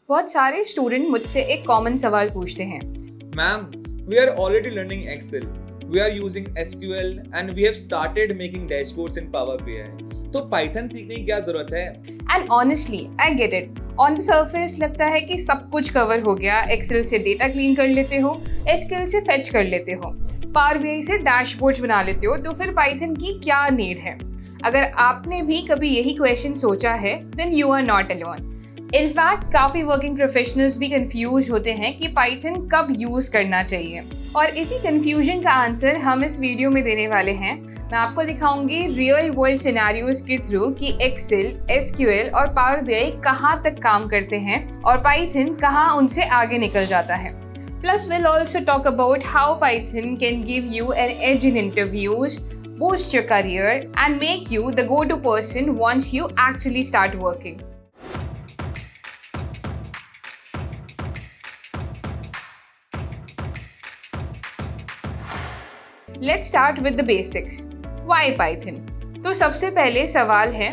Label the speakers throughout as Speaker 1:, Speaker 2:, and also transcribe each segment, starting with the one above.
Speaker 1: बहुत सारे स्टूडेंट मुझसे एक कॉमन सवाल पूछते हैं।
Speaker 2: Ma'am, we are already learning Excel. We are using SQL and we have started making dashboards in Power BI. तो Python सीखने की क्या जरूरत है?
Speaker 1: And honestly I get it. On the surface लगता है कि सब कुछ कवर हो गया। एक्सेल से डेटा क्लीन कर लेते हो, एसक्यूएल से फेच कर लेते हो, पावर बीआई से डैशबोर्ड्स बना लेते हो, तो फिर पाइथन की क्या नीड है? अगर आपने भी कभी यही क्वेश्चन सोचा है, then you are not alone. In fact काफ़ी वर्किंग प्रोफेशनल्स भी कंफ्यूज होते हैं कि पाइथन कब यूज़ करना चाहिए, और इसी कंफ्यूजन का आंसर हम इस वीडियो में देने वाले हैं। मैं आपको दिखाऊंगी रियल वर्ल्ड सिनेरियोज के थ्रू कि एक्सेल, एसक्यूएल और पावर बीआई कहाँ तक काम करते हैं और पाइथन कहाँ उनसे आगे निकल जाता है। Plus, we'll also talk about how Python can give you an edge in interviews, boost your career, and make you the go-to person once you actually start working. Let's start with the basics. Why Python? तो सबसे पहले सवाल है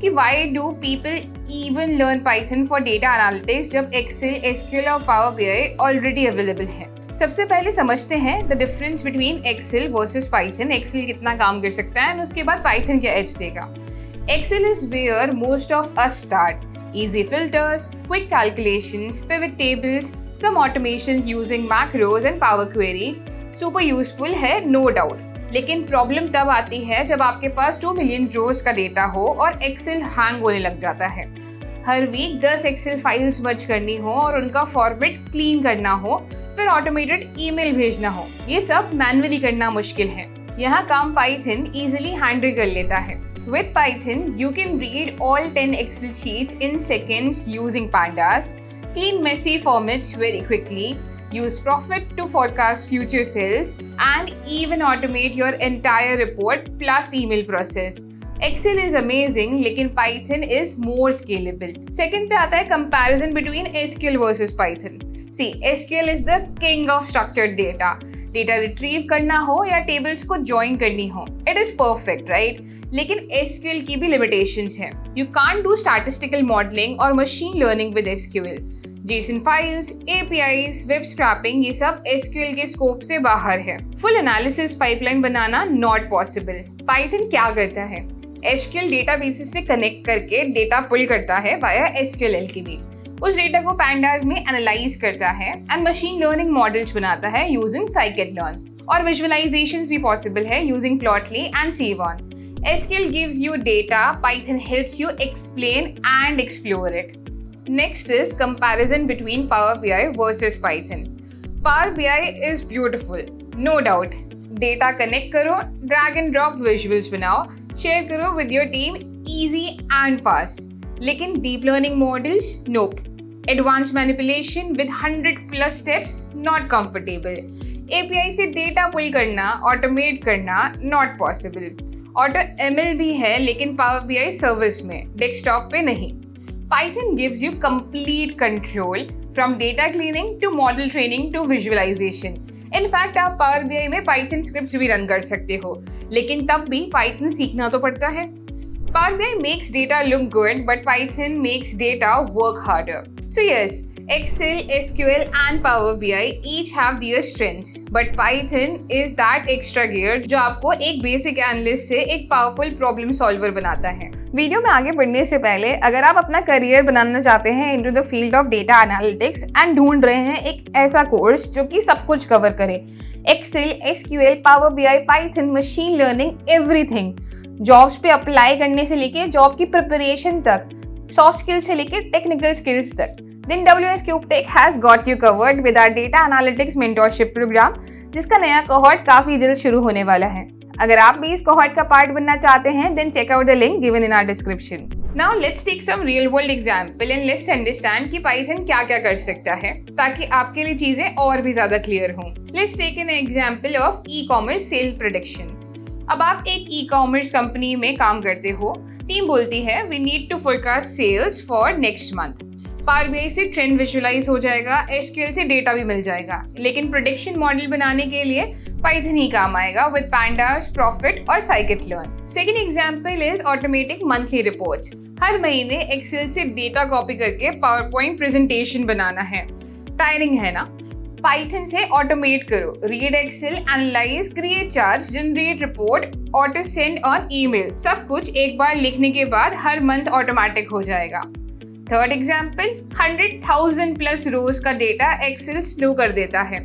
Speaker 1: कि why do people even learn Python for data analytics जब Excel, SQL और Power BI already available है? सबसे पहले समझते हैं the difference between Excel versus Python. Excel कितना काम कर सकता है और उसके बाद Python क्या edge देगा. Excel is where most of us start. Easy filters, quick calculations, pivot tables, some automation using macros and Power Query. Super useful है, no doubt. लेकिन प्रॉब्लम तब आती है जब आपके पास 2 मिलियन रोज का डेटा हो और एक्सेल हैंग होने लग जाता है। हर वीक 10 एक्सेल फाइल्स मर्ज करनी हो और उनका फॉर्मेट क्लीन करना हो, फिर ऑटोमेटेड ईमेल भेजना हो, ये सब मैन्युअली करना मुश्किल है। यहाँ काम पाइथन इजीली हैंडल कर लेता है। With Python, you can read all 10 Excel sheets in seconds using pandas, clean messy formats very quickly, use Profit to forecast future sales, and even automate your entire report plus email process. Excel is amazing, लेकिन Python is more scalable. Second पे आता है comparison between SQL versus Python. See, SQL is the king of structured data. Data retrieve करना हो या tables को join करनी हो, it is perfect, right? लेकिन SQL की भी limitations हैं. You can't do statistical modeling और machine learning with SQL. JSON files, APIs, web scrapping, ये सब SQL के स्कोप से बाहर है। Full analysis pipeline banana not possible. Python क्या करता है? SQL डेटाबेसेस से कनेक्ट करके डेटा पुल करता है वाया SQL LKB। उस डेटा को पैंडास में एनालाइज करता है एंड मशीन लर्निंग मॉडल्स बनाता है यूजिंग scikit-learn। और विजुअलाइजेशंस भी पॉसिबल है using Plotly and Sevan। SQL gives you data, Python helps you explain and explore it. Next is comparison between Power BI versus Python. Power BI is beautiful, no doubt. Data connect करो, drag and drop visuals बनाओ, share करो with your team, easy and fast. लेकिन deep learning models, nope. Advanced manipulation with 100+ steps, not comfortable. API से data pull करना, automate करना, not possible. Auto ML भी है लेकिन Power BI सर्विस में, desktop पे नहीं. Python gives you complete control from data cleaning to model training to visualization. In fact, आप Power BI में Python scripts भी रन कर सकते हो, लेकिन तब भी Python सीखना तो पड़ता है। Power BI makes data look good, but Python makes data work harder. So yes, Excel, SQL and Power BI each have their strengths, but Python is that extra gear जो आपको एक बेसिक एनालिस्ट से एक powerful problem solver बनाता है। Video में आगे बढ़ने से पहले अगर आप अपना करियर बनाना चाहते हैं into the field of data analytics and ढूंढ रहे हैं एक ऐसा कोर्स जो कि सब कुछ कवर करे, Excel, SQL, Power BI, Python, machine learning, everything, jobs पे अप्लाई करने से लेके जॉब की प्रिपरेशन तक, सॉफ्ट स्किल्स से लेके टेक्निकल स्किल्स तक, then WS CubeTech has got you covered with our data analytics mentorship program, जिसका नया कोहॉर्ट काफी जल्द शुरू होने वाला है। अगर आप भी इस कोहॉर्ट का पार्ट बनना चाहते हैं, then check out the link given in our description. Now let's take some real world example and let's understand कि Python क्या क्या कर सकता है ताकि आपके लिए चीजें और भी ज्यादा क्लियर हों। Let's take an example of e-commerce sale prediction. अब आप एक e-commerce कंपनी में काम करते हो, टीम बोलती है we need to forecast sales for next month. Power BI से ट्रेंड विजुअलाइज हो जाएगा, एसक्यूएल से डेटा भी मिल जाएगा, लेकिन प्रेडिक्शन मॉडल बनाने के लिए पाइथन ही काम आएगा विद पांडास, प्रॉफिट और scikit learn. Second example is automatic monthly reports. हर महीने एक्सेल से डेटा कॉपी करके पावर पॉइंट प्रेजेंटेशन बनाना है, टायरिंग है ना? पाइथन से ऑटोमेट करो, read Excel, analyse, create chart, generate report, auto send on email. सब कुछ एक बार लिखने के बाद हर मंथ ऑटोमेटिक हो जाएगा। थर्ड एग्जाम्पल, 100,000 प्लस रोज का डेटा एक्सेल स्लो कर देता है।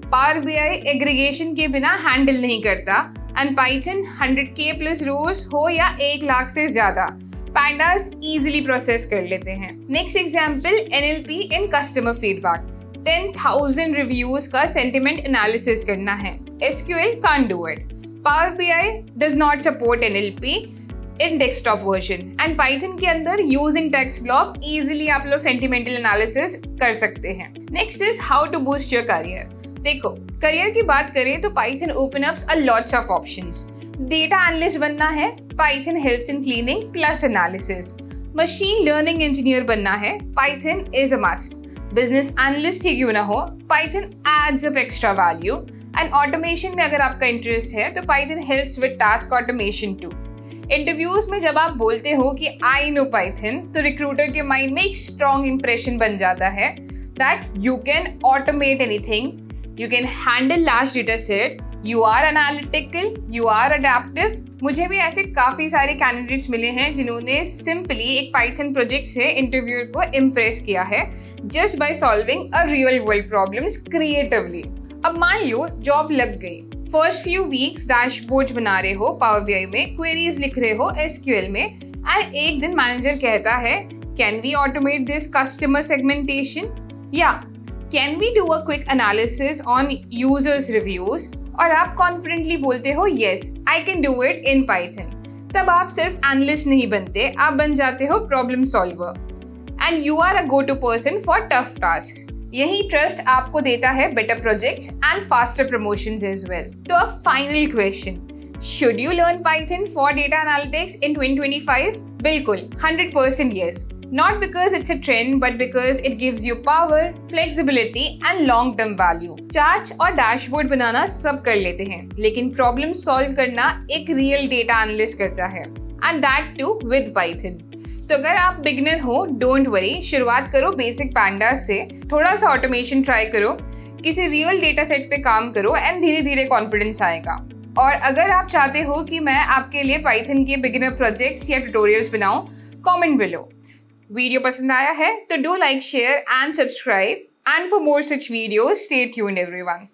Speaker 1: पावर बीआई एग्रीगेशन के बिना हैंडल नहीं करता, एंड पाइथन 100K प्लस रोज हो या 1 लाख से ज्यादा, pandas easily प्रोसेस कर लेते हैं। Next example, NLP in customer feedback. 10,000 reviews का सेंटिमेंट एनालिसिस करना है, SQL can't do it. Power BI does not support NLP in desktop version, and Python के अंदर using text block easily आप लोग sentimental analysis कर सकते हैं। Next is how to boost your career. देखो, करियर की बात करें तो Python open ups a lots of options. Data analyst बनना है, Python helps in cleaning plus analysis. Machine learning engineer बनना है, Python is a must. Business analyst ही क्यों ना हो, Python adds up extra value. And automation में अगर आपका इंटरेस्ट है तो Python helps with task automation too. Interviews में जब आप बोलते हो कि आई नो Python, तो रिक्रूटर के माइंड में एक स्ट्रॉन्ग इंप्रेशन बन जाता है that you can automate anything, you can handle large data set, you are analytical, you are adaptive. मुझे भी ऐसे काफ़ी सारे कैंडिडेट्स मिले हैं जिन्होंने सिंपली एक पाइथन प्रोजेक्ट से इंटरव्यूअर को इम्प्रेस किया है just by solving a real world problems creatively. अब मान लो जॉब लग गई, फर्स्ट फ्यू वीक्स डैशबोर्ड्स बना रहे हो पावर बीआई में, क्वेरीज लिख रहे हो एसक्यूएल में, एंड एक दिन मैनेजर कहता है can we automate this customer segmentation, या can we do a quick analysis on users reviews, और आप कॉन्फिडेंटली बोलते हो yes I can do it in Python. तब आप सिर्फ एनालिस्ट नहीं बनते, आप बन जाते हो problem solver and you are a go to person for tough task. यही ट्रस्ट आपको देता है better projects and faster promotions as well. तो अब final question, should you learn Python for data analytics in 2025? बिल्कुल, 100% yes. Not because it's a trend, but because it gives you power, flexibility and long-term value. Charts और dashboard बनाना सब कर लेते हैं, लेकिन problem solve करना एक रियल डेटा एनालिस्ट करता है, and that too with Python. तो अगर आप बिगिनर हो, डोंट वरी, शुरुआत करो बेसिक pandas से, थोड़ा सा ऑटोमेशन ट्राई करो, किसी रियल डेटा सेट पे काम करो एंड धीरे धीरे कॉन्फिडेंस आएगा। और अगर आप चाहते हो कि मैं आपके लिए पाइथन के बिगिनर प्रोजेक्ट्स या ट्यूटोरियल्स बनाऊं, कमेंट बिलो। वीडियो पसंद आया है तो do like, share and subscribe, and for more such videos stay tuned everyone.